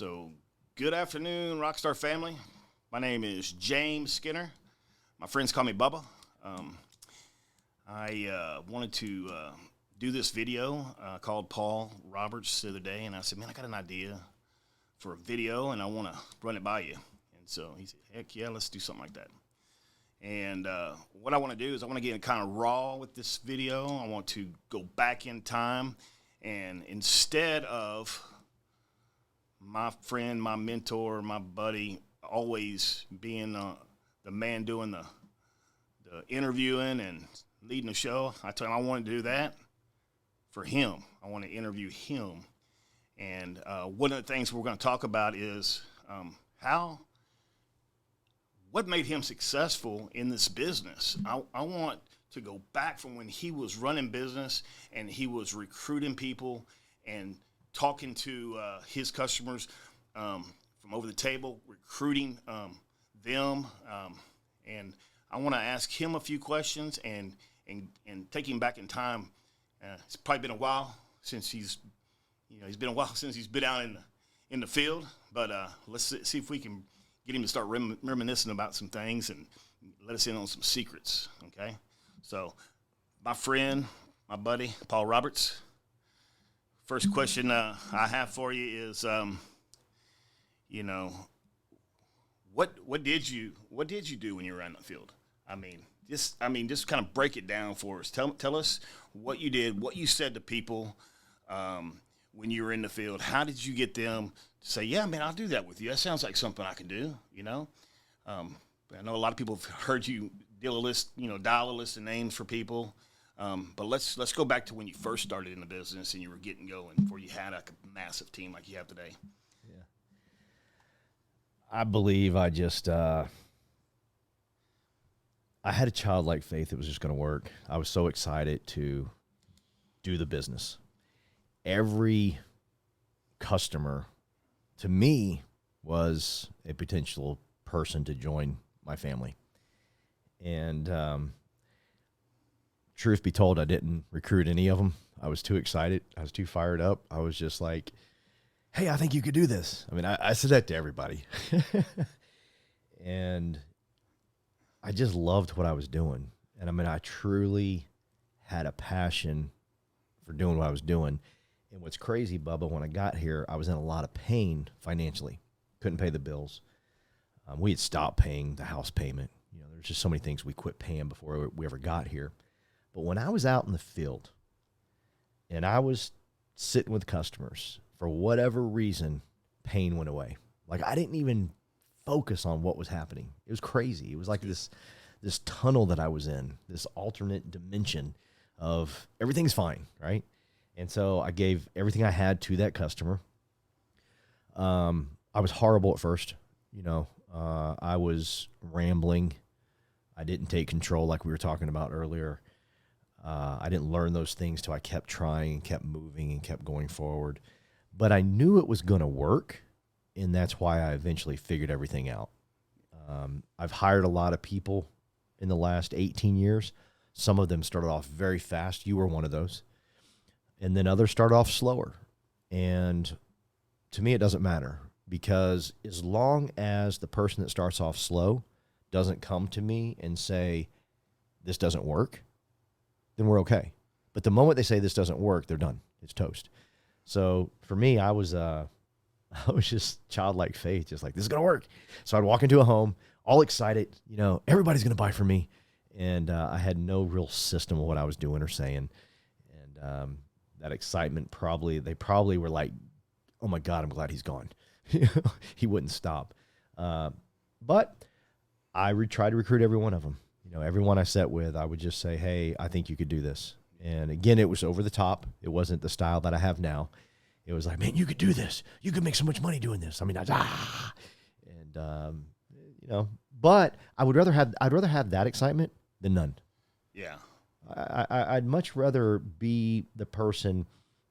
So, good afternoon, Rockstar family. My name is James Skinner. My friends call me Bubba. I wanted to do this video. Called Paul Roberts the other day, and I said, man, I got an idea for a video, and I want to run it by you. And so he said, heck yeah, let's do something like that. And what I want to do is I want to get kind of raw with this video. I want to go back in time, and instead of my friend, my mentor, my buddy, always being the man doing the interviewing and leading the show, I told him I wanted to do that for him. I want to interview him. And one of the things we're going to talk about is what made him successful in this business. I want to go back from when he was running business and he was recruiting people and talking to his customers from over the table, recruiting them. And I want to ask him a few questions and take him back in time. It's probably been a while since he's been out in the field, but let's see if we can get him to start reminiscing about some things and let us in on some secrets, okay? So my friend, my buddy, Paul Roberts, first question I have for you is, what did you do when you were out in the field? Just kind of break it down for us. Tell us what you did, what you said to people when you were in the field. How did you get them to say, yeah, man, I'll do that with you. That sounds like something I can do, I know a lot of people have heard you dial a list of names for people. But let's go back to when you first started in the business and you were getting going before you had a massive team like you have today. Yeah. I believe I just I had a childlike faith it was just going to work. I was so excited to do the business. Every customer to me was a potential person to join my family. And truth be told, I didn't recruit any of them. I was too excited. I was too fired up. I was just like, hey, I think you could do this. I said that to everybody. And I just loved what I was doing. And I truly had a passion for doing what I was doing. And what's crazy, Bubba, when I got here, I was in a lot of pain financially. Couldn't pay the bills. We had stopped paying the house payment. There's just so many things we quit paying before we ever got here. But when I was out in the field and I was sitting with customers, for whatever reason, pain went away. Like I didn't even focus on what was happening. It was crazy. It was like this tunnel that I was in, this alternate dimension of everything's fine, right? And so I gave everything I had to that customer. I was horrible at first. I was rambling. I didn't take control like we were talking about earlier. I didn't learn those things till I kept trying and kept moving and kept going forward. But I knew it was going to work, and that's why I eventually figured everything out. I've hired a lot of people in the last 18 years. Some of them started off very fast. You were one of those. And then others start off slower. And to me, it doesn't matter, because as long as the person that starts off slow doesn't come to me and say, this doesn't work, then we're okay. But the moment they say this doesn't work, they're done. It's toast. So for me, I was just childlike faith, just like, this is going to work. So I'd walk into a home all excited, everybody's going to buy from me. And I had no real system of what I was doing or saying. And that excitement they probably were like, oh my God, I'm glad he's gone. He wouldn't stop. But I tried to recruit every one of them. Everyone I sat with, I would just say, hey, I think you could do this. And again, it was over the top. It wasn't the style that I have now. It was like, man, you could do this. You could make so much money doing this. But I would rather have that excitement than none. Yeah. I'd much rather be the person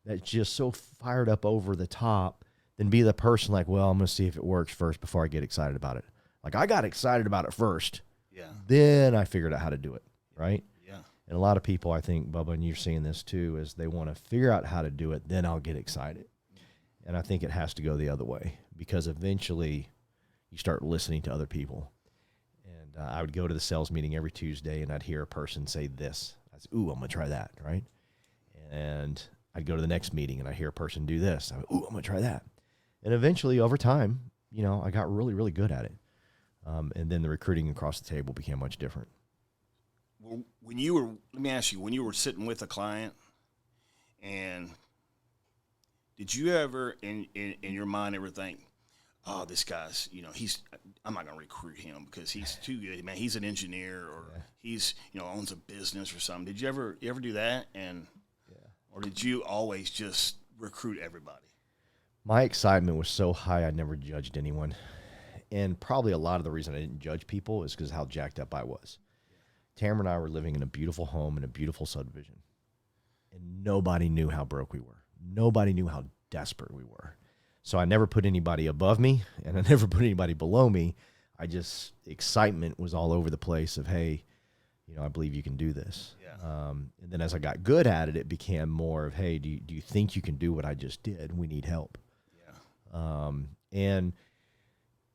that's just so fired up over the top than be the person like, well, I'm going to see if it works first before I get excited about it. Like I got excited about it first. Yeah. Then I figured out how to do it. Right. Yeah. And a lot of people, I think, Bubba, and you're seeing this too, is they want to figure out how to do it. Then I'll get excited. And I think it has to go the other way, because eventually you start listening to other people. And I would go to the sales meeting every Tuesday, and I'd hear a person say this. I'd say, ooh, I'm going to try that, right? And I'd go to the next meeting, and I'd hear a person do this. I would, ooh, I'm going to try that. And eventually, over time, you know, I got really, really good at it. And then the recruiting across the table became much different. Well, let me ask you, when you were sitting with a client, and did you ever in your mind ever think, oh, this guy's, you know, I'm not going to recruit him because he's too good, man. He's an engineer, or he's, you know, owns a business or something. Did you ever do that? Or did you always just recruit everybody? My excitement was so high, I never judged anyone. And probably a lot of the reason I didn't judge people is because how jacked up I was. Tamara and I were living in a beautiful home in a beautiful subdivision. And nobody knew how broke we were. Nobody knew how desperate we were. So I never put anybody above me, and I never put anybody below me. Excitement was all over the place of, hey, you know, I believe you can do this. Yeah. And then as I got good at it, it became more of, hey, do you think you can do what I just did? We need help. Yeah. And,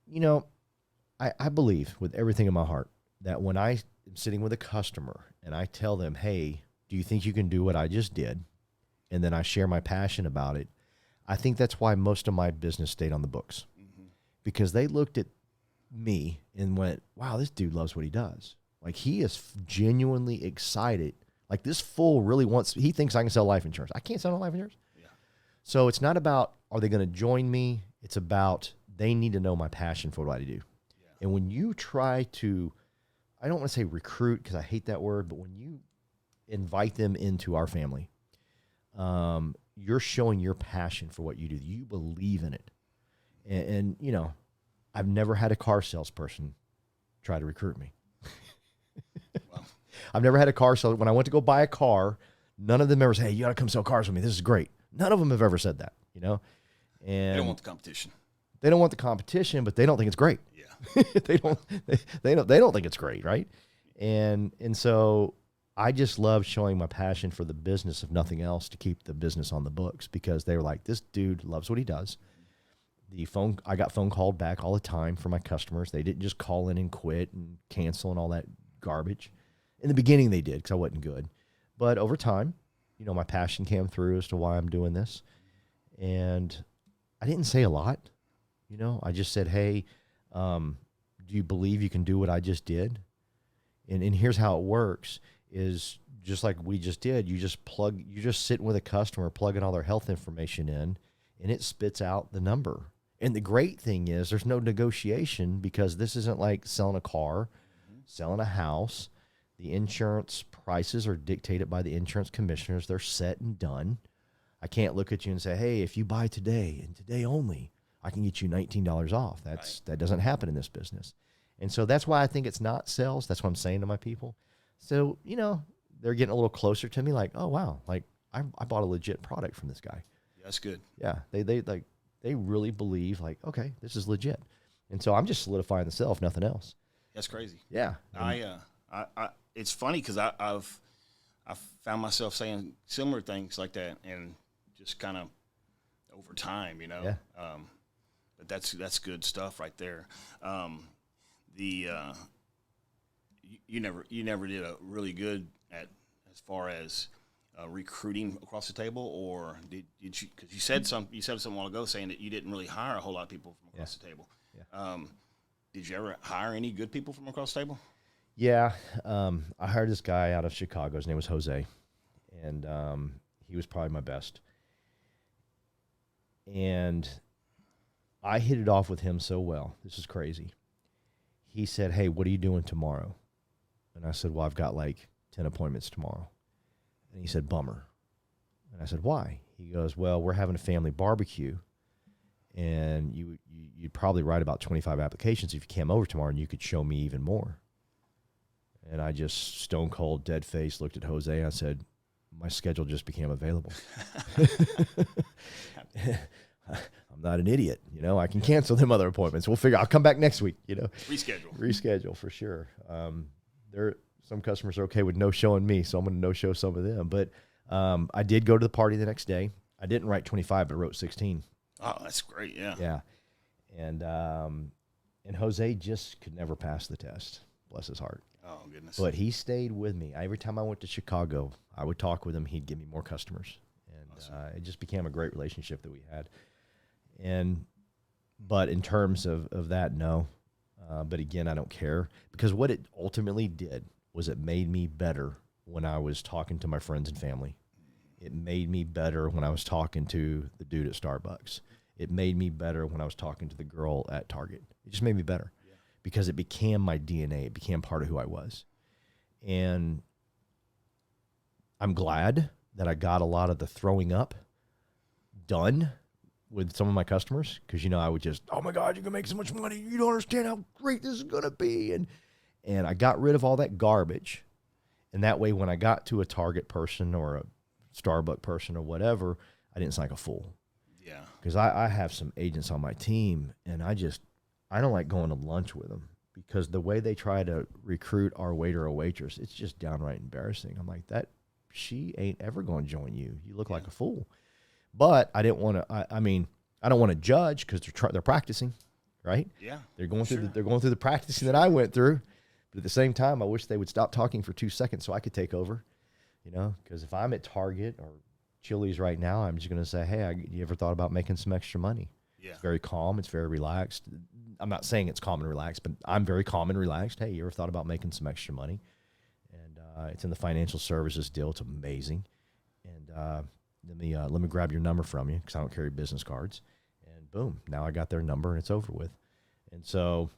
you know, I believe with everything in my heart that when I am sitting with a customer and I tell them, hey, do you think you can do what I just did? And then I share my passion about it. I think that's why most of my business stayed on the books, because they looked at me and went, wow, this dude loves what he does. Like, he is genuinely excited. Like, this fool really he thinks I can sell life insurance. I can't sell life insurance. Yeah. So it's not about, are they going to join me? It's about, they need to know my passion for what I do. Yeah. And when you try to, I don't want to say recruit because I hate that word, but when you invite them into our family, you're showing your passion for what you do. You believe in it. And you know, I've never had a car salesperson try to recruit me. Wow. I've never had a car salesperson. When I went to go buy a car, none of them ever said, hey, you got to come sell cars with me. This is great. None of them have ever said that, you know? And they don't want the competition. They don't want the competition, but they don't think it's great. Yeah. they don't think it's great, right? And so I just love showing my passion for the business, if nothing else, to keep the business on the books, because they were like, this dude loves what he does. I got phone called back all the time from my customers. They didn't just call in and quit and cancel and all that garbage. In the beginning they did, because I wasn't good. But over time, you know, my passion came through as to why I'm doing this. And I didn't say a lot. You know, I just said, hey, do you believe you can do what I just did? And here's how it works. Is just like we just did, you just sit with a customer, plugging all their health information in, and it spits out the number. And the great thing is there's no negotiation, because this isn't like selling a car, selling a house. The insurance prices are dictated by the insurance commissioners. They're set and done. I can't look at you and say, hey, if you buy today and today only, I can get you $19 off. That doesn't happen in this business. And so that's why I think it's not sales. That's what I'm saying to my people. So, you know, they're getting a little closer to me, like, oh, wow, like I bought a legit product from this guy. Yeah, that's good. Yeah, they really believe, like, okay, this is legit. And so I'm just solidifying the sale, if nothing else. That's crazy. Yeah. I it's funny because I've found myself saying similar things like that, and just kind of over time, you know. Yeah. But that's good stuff right there. You never did a really good at as far as recruiting across the table, or did you? Because you said something a while ago saying that you didn't really hire a whole lot of people from across the table. Yeah. Did you ever hire any good people from across the table? Yeah, I hired this guy out of Chicago. His name was Jose, and he was probably my best. And I hit it off with him so well. This is crazy. He said, hey, what are you doing tomorrow? And I said, well, I've got like 10 appointments tomorrow. And he said, bummer. And I said, why? He goes, well, we're having a family barbecue, and you'd probably write about 25 applications if you came over tomorrow, and you could show me even more. And I just stone cold, dead face, looked at Jose, and I said, my schedule just became available. I'm not an idiot, you know. I can cancel them other appointments. I'll come back next week, you know. Reschedule for sure. Some customers are okay with no showing me, so I'm going to no show some of them. But I did go to the party the next day. I didn't write 25, but I wrote 16. Oh, that's great. Yeah. Yeah. And Jose just could never pass the test. Bless his heart. Oh, goodness. But he stayed with me. Every time I went to Chicago, I would talk with him. He'd give me more customers. And Awesome. it just became a great relationship that we had. But in terms of that, no. But again, I don't care, because what it ultimately did was it made me better when I was talking to my friends and family. It made me better when I was talking to the dude at Starbucks. It made me better when I was talking to the girl at Target. It just made me better because it became my DNA. It became part of who I was. And I'm glad that I got a lot of the throwing up done with some of my customers, because, I would just, oh my God, you're going to make so much money. You don't understand how great this is going to be. And I got rid of all that garbage. And that way, when I got to a Target person or a Starbucks person or whatever, I didn't sound like a fool. Yeah. Because I have some agents on my team, and I don't like going to lunch with them, because the way they try to recruit our waiter or waitress, it's just downright embarrassing. I'm like, she ain't ever going to join you. You look like a fool. But I didn't want to. I don't want to judge, because they're practicing, right? Yeah. They're going through the practicing that I went through. But at the same time, I wish they would stop talking for 2 seconds so I could take over. Because if I'm at Target or Chili's right now, I'm just going to say, hey, you ever thought about making some extra money? Yeah. It's very calm. It's very relaxed. I'm not saying it's calm and relaxed, but I'm very calm and relaxed. Hey, you ever thought about making some extra money? And it's in the financial services deal. It's amazing. And let me grab your number from you, because I don't carry business cards. And boom, now I got their number and it's over with. And so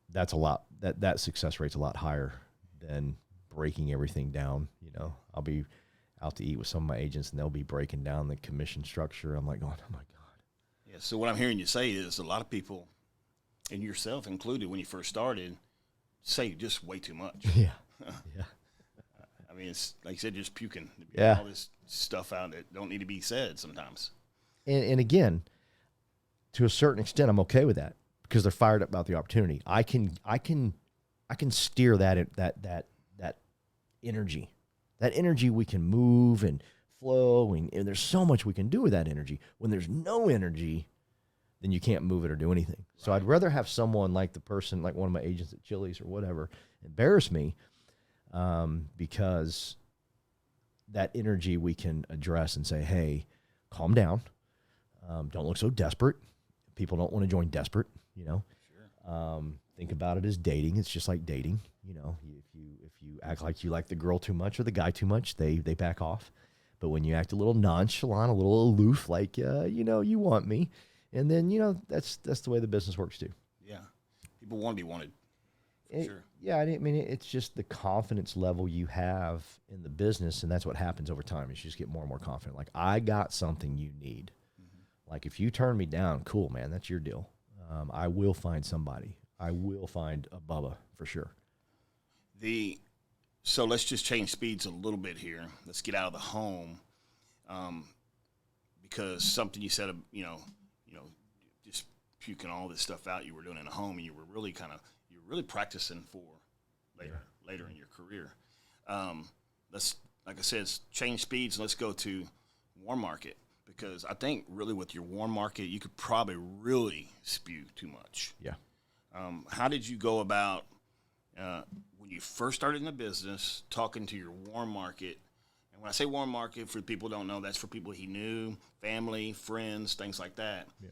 that's a lot. That success rate's a lot higher than breaking everything down. I'll be out to eat with some of my agents, and they'll be breaking down the commission structure. I'm like going, oh my God. Yeah. So what I'm hearing you say is a lot of people, and yourself included, when you first started, say just way too much. Yeah. Yeah. I mean, it's like you said, just puking. Yeah. All this stuff out that don't need to be said sometimes. And again, to a certain extent, I'm okay with that, because they're fired up about the opportunity. I can steer that energy. That energy, we can move and flow, and there's so much we can do with that energy. When there's no energy, then you can't move it or do anything. Right. So I'd rather have someone like like one of my agents at Chili's or whatever, embarrass me, because that energy we can address and say, hey, calm down. Don't look so desperate. People don't want to join desperate, Sure. Think about it as dating. It's just like dating. If you act like you like the girl too much or the guy too much, they back off. But when you act a little nonchalant, a little aloof, like, you want me, and then, that's the way the business works too. Yeah. People want to be wanted. Sure. Yeah, it's just the confidence level you have in the business, and that's what happens over time. Is you just get more and more confident. Like, I got something you need. Mm-hmm. Like, if you turn me down, cool, man, that's your deal. I will find somebody. I will find a Bubba for sure. So let's just change speeds a little bit here. Let's get out of the home, because something you said, just puking all this stuff out you were doing in the home, and you were really practicing for later in your career. Let's, like I said, change speeds. Let's go to warm market, because I think really with your warm market, you could probably really spew too much. Yeah. How did you go about when you first started in the business, talking to your warm market? And when I say warm market, for people who don't know, that's for people he knew, family, friends, things like that. Yeah.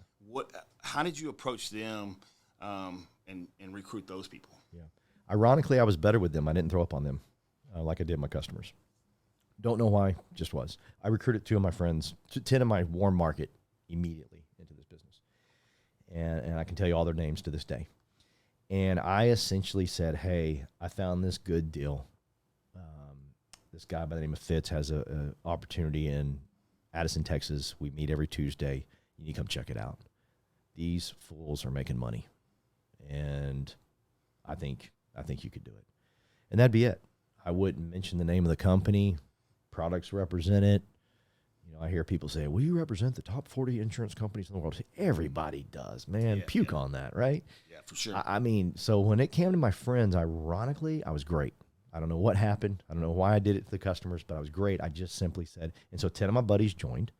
How did you approach them and recruit those people? Yeah. Ironically, I was better with them. I didn't throw up on them like I did my customers. Don't know why, just was. I recruited 2 of my friends, 10 of my warm market, immediately into this business. And I can tell you all their names to this day. And I essentially said, hey, I found this good deal. This guy by the name of Fitz has a opportunity in Addison, Texas. We meet every Tuesday. You need to come check it out. These fools are making money. And I think you could do it. And that'd be it. I wouldn't mention the name of the company, products represented. I hear people say, well, you represent the top 40 insurance companies in the world. Everybody does, man. Yeah, Puke on that, right? Yeah, for sure. So when it came to my friends, ironically, I was great. I don't know what happened. I don't know why I did it to the customers, but I was great. I just simply said, and so 10 of my buddies joined.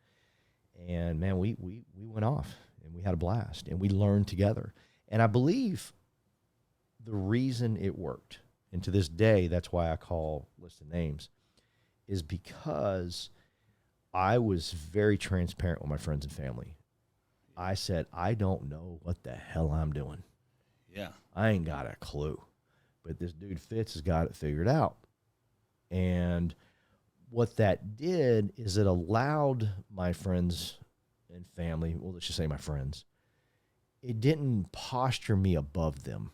And man, we went off and we had a blast and we learned together. And I believe the reason it worked, and to this day, that's why I call List of Names, is because I was very transparent with my friends and family. I said, I don't know what the hell I'm doing. Yeah. I ain't got a clue. But this dude Fitz has got it figured out. And what that did is it allowed my friends and family, well, let's just say my friends, it didn't posture me above them.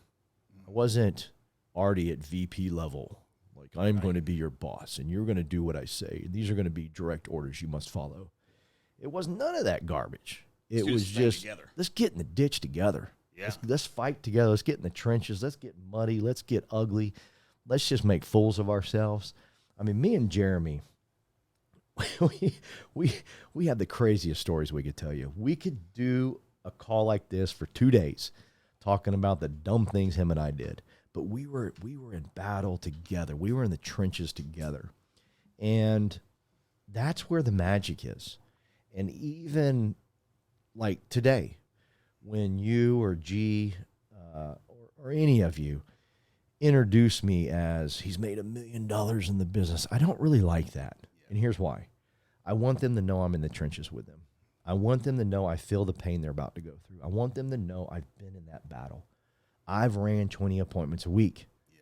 I wasn't already at VP level. Like, I'm going to be your boss, and you're going to do what I say. These are going to be direct orders you must follow. It was none of that garbage. It was just, let's get in the ditch together. Yeah. Let's fight together. Let's get in the trenches. Let's get muddy. Let's get ugly. Let's just make fools of ourselves. I mean, me and Jeremy, we had the craziest stories we could tell you. We could do a call like this for 2 days talking about the dumb things him and I did. But we were in battle together. We were in the trenches together. And that's where the magic is. And even like today, when you or G or any of you introduce me as he's made $1 million in the business, I don't really like that. And here's why. I want them to know I'm in the trenches with them. I want them to know I feel the pain they're about to go through. I want them to know I've been in that battle. I've ran 20 appointments a week. Yeah.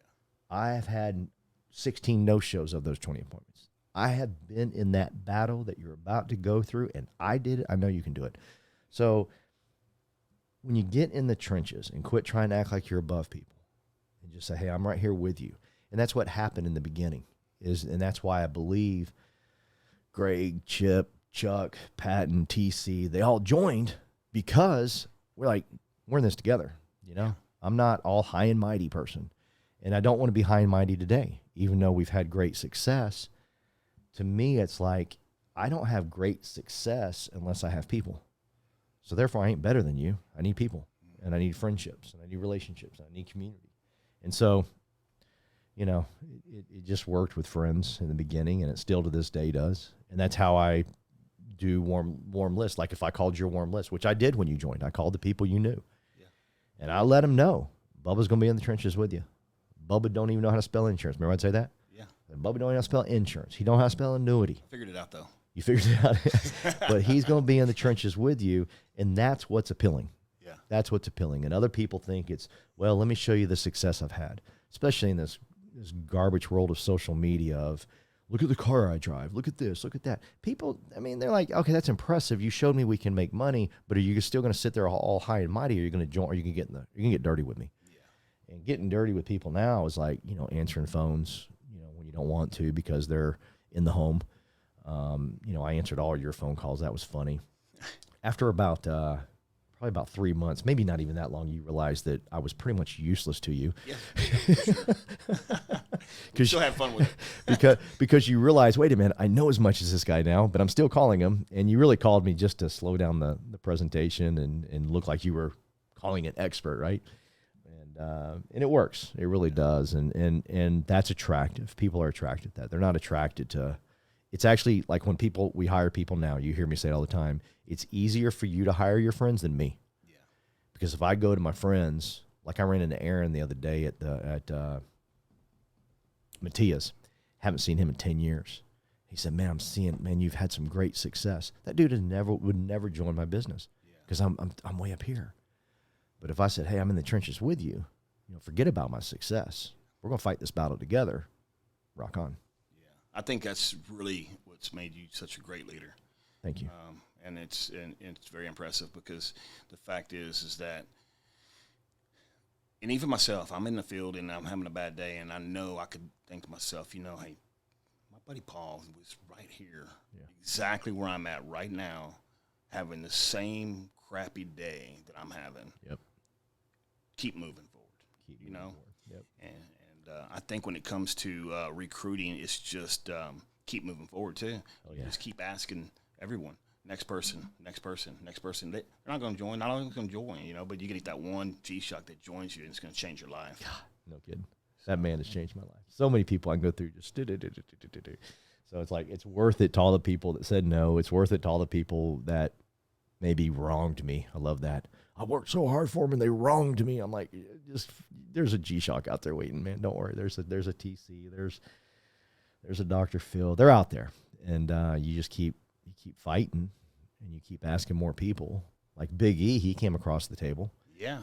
I have had 16 no-shows of those 20 appointments. I have been in that battle that you're about to go through, and I did it. I know you can do it. So when you get in the trenches and quit trying to act like you're above people and just say, hey, I'm right here with you. And that's what happened in the beginning. And that's why I believe Greg, Chip, Chuck, Patton, TC, they all joined because we're in this together, you know? I'm not all high and mighty person, and I don't want to be high and mighty today, even though we've had great success. To me, it's like I don't have great success unless I have people. So therefore, I ain't better than you. I need people, and I need friendships, and I need relationships, and I need community. And so, you know, it just worked with friends in the beginning, and it still to this day does. And that's how I do warm lists. Like if I called your warm list, which I did when you joined, I called the people you knew. And I let them know, Bubba's going to be in the trenches with you. Bubba don't even know how to spell insurance. Remember I'd say that? Yeah. And Bubba don't even know how to spell insurance. He don't know how to spell annuity. I figured it out, though. You figured it out. But he's going to be in the trenches with you, and that's what's appealing. Yeah. That's what's appealing. And other people think it's, well, let me show you the success I've had, especially in this garbage world of social media of, look at the car I drive. Look at this. Look at that. People, I mean, they're like, okay, that's impressive. You showed me we can make money, but are you still going to sit there all high and mighty? Or are you going to join? Or you can get dirty with me? Yeah. And getting dirty with people now is like, you know, answering phones, you know, when you don't want to because they're in the home. You know, I answered all your phone calls. That was funny. After about probably about 3 months, maybe not even that long, you realized that I was pretty much useless to you. Yeah, because still have fun with it. because you realize, wait a minute, I know as much as this guy now, but I'm still calling him. And you really called me just to slow down the presentation and look like you were calling an expert, right? And it works. It really does. And that's attractive. People are attracted to that. They're not attracted to. It's actually like when we hire people now, you hear me say it all the time, it's easier for you to hire your friends than me. Yeah. Because if I go to my friends, like I ran into Aaron the other day at Matias, haven't seen him in 10 years. He said, man, you've had some great success. That dude would never join my business because I'm way up here. But if I said, hey, I'm in the trenches with you, forget about my success. We're going to fight this battle together. Rock on. I think that's really what's made you such a great leader. Thank you. And it's very impressive because the fact is that, and even myself, I'm in the field and I'm having a bad day, and I know I could think to myself, hey, my buddy Paul was right here, exactly where I'm at right now, having the same crappy day that I'm having. Yep. Keep moving forward. Forward. Yep. And I think when it comes to recruiting, it's just keep moving forward too. Oh, yeah. Just keep asking everyone, next person. They're not going to join. Not only going to join, but you get that one G-Shock that joins you, and it's going to change your life. God, no kidding. That man has changed my life. So many people I can go through just do. So it's like, it's worth it to all the people that said no. It's worth it to all the people that maybe wronged me. I love that. I worked so hard for them and they wronged me. I'm like, just, there's a G-Shock out there waiting, man. Don't worry. There's a TC. There's a Dr. Phil. They're out there. And you just keep fighting and you keep asking more people. Like Big E, he came across the table. Yeah.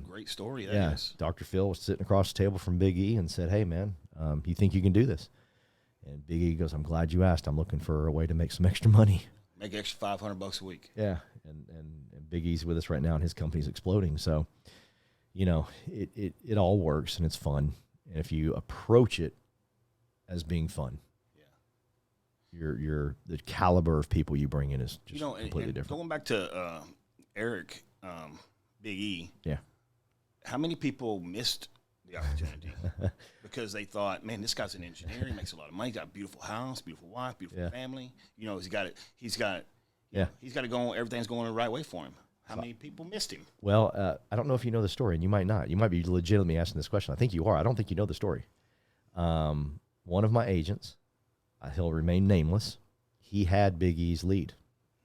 Great story. That Yeah. is. Dr. Phil was sitting across the table from Big E and said, hey, man, you think you can do this? And Big E goes, I'm glad you asked. I'm looking for a way to make some extra money. Make extra $500 a week. Yeah. And Big E's with us right now and his company's exploding. So, you know, it all works and it's fun. And if you approach it as being fun, the caliber of people you bring in is just completely different. Going back to Eric, Big E. Yeah. How many people missed the opportunity because they thought, man, this guy's an engineer. He makes a lot of money. He's got a beautiful house, beautiful wife, beautiful family. You know, he's got it going. Everything's going the right way for him. How many people missed him? Well, I don't know if you know the story, and you might not. You might be legitimately asking this question. I think you are. I don't think you know the story. One of my agents, he'll remain nameless, he had Big E's lead,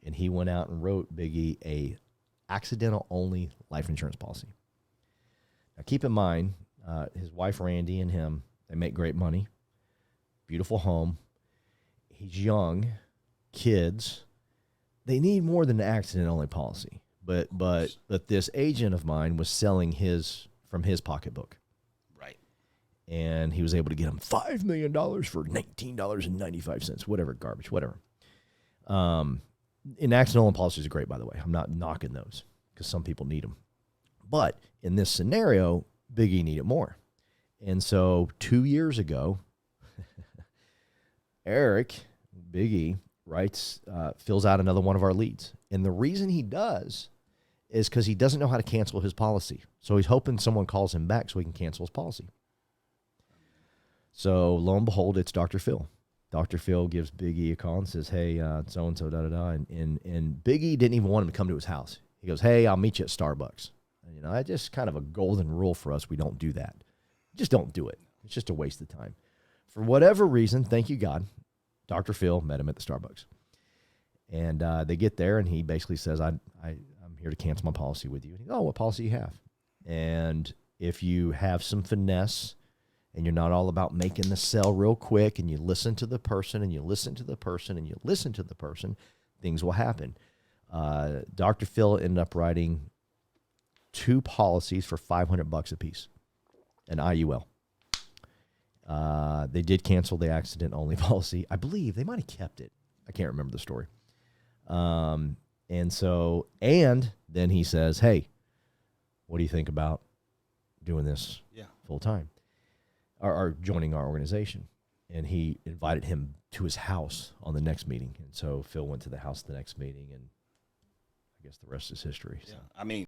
and he went out and wrote Big E a accidental-only life insurance policy. Now, keep in mind, his wife Randy and him, they make great money, beautiful home. He's young, kids. They need more than an accident-only policy. But this agent of mine was selling from his pocketbook. Right. And he was able to get him $5 million for $19.95, whatever, garbage, whatever. And accident-only policies are great, by the way. I'm not knocking those because some people need them. But in this scenario, Big E needed more. And so 2 years ago, Eric, Big E, fills out another one of our leads. And the reason he does is because he doesn't know how to cancel his policy. So he's hoping someone calls him back so he can cancel his policy. So lo and behold, it's Dr. Phil. Dr. Phil gives Big E a call and says, hey, so-and-so, da-da-da. And Big E didn't even want him to come to his house. He goes, hey, I'll meet you at Starbucks. And, you know, that's just kind of a golden rule for us. We don't do that. Just don't do it. It's just a waste of time. For whatever reason, thank you, God, Dr. Phil met him at the Starbucks. And they get there, and he basically says, I'm here to cancel my policy with you. And he goes, oh, what policy you have? And if you have some finesse and you're not all about making the sell real quick and you listen to the person and you listen to the person and you listen to the person, things will happen. Dr. Phil ended up writing 2 policies for $500 a piece, an IUL. They did cancel the accident-only policy. I believe they might have kept it. I can't remember the story. And then he says, hey, what do you think about doing this full time or joining our organization? And he invited him to his house on the next meeting. And so Phil went to the house the next meeting, and I guess the rest is history. Yeah. So. I mean,